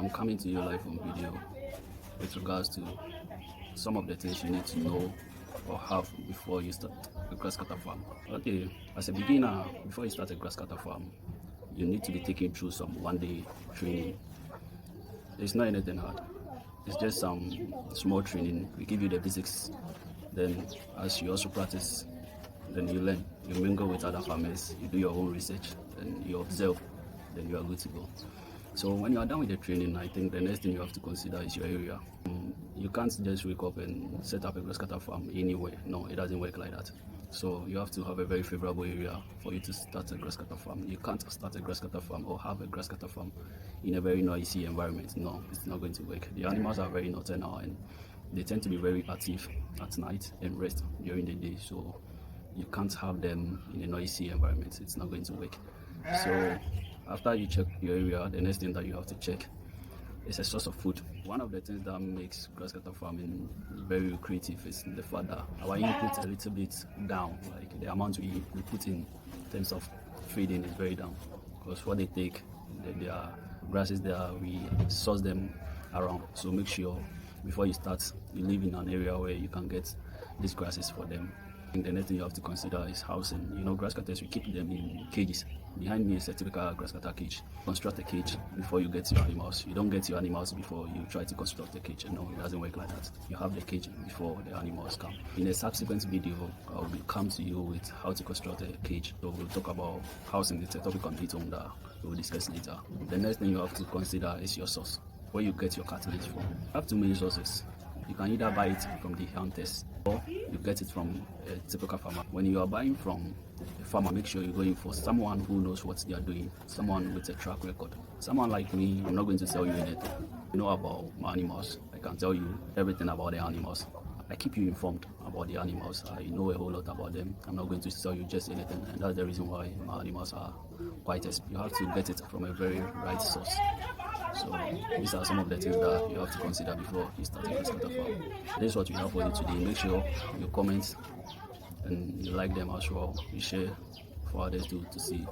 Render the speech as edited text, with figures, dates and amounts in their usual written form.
I'm coming to you live on video with regards to some of the things you need to know or have before you start a grasscutter farm. Okay, as a beginner, before you start a grasscutter farm, you need to be taken through some one-day training. It's not anything hard. It's just some small training. We give you the basics. Then as you also practice, then you learn. You mingle with other farmers, you do your own research, and you observe, then you are good to go. So when you are done with the training, I think the next thing you have to consider is your area. You can't just wake up and set up a grasscutter farm anywhere. No, it doesn't work like that. So you have to have a very favorable area for you to start a grasscutter farm. You can't start a grasscutter farm or have a grasscutter farm in a very noisy environment. No, it's not going to work. The animals are very nocturnal and they tend to be very active at night and rest during the day. So you can't have them in a noisy environment. It's not going to work. So after you check your area, the next thing that you have to check is a source of food. One of the things that makes grasscutter farming very creative is the fact that our input a little bit down. Like the amount we put in terms of feeding is very down, because what they take, there are grasses there, we source them around. So make sure before you start, you live in an area where you can get these grasses for them. And the next thing you have to consider is housing. You know, grasscutters, we keep them in cages. Behind me is a typical grasscutter cage. Construct a cage before you get your animals. You don't get your animals before you try to construct a cage. No, it doesn't work like that. You have the cage before the animals come. In a subsequent video, I will come to you with how to construct a cage. So we'll talk about housing. It's a topic on its own that we'll discuss later. The next thing you have to consider is your source, where you get your cartilage from. You have two main sources. You can either buy it from the hunters or you get it from a typical farmer. When you are buying from a farmer, make sure you're going for someone who knows what they are doing, someone with a track record. Someone like me, I'm not going to tell you anything. You know about my animals. I can tell you everything about the animals. I keep you informed about the animals. I know a whole lot about them. I'm not going to tell you just anything, and that's the reason why my animals are quite expensive. You have to get it from a very right source. So these are some of the things that you have to consider before you start a grasscutter farm. This is what we have for you today. Make sure you comment and you like them as well. You share for others to see.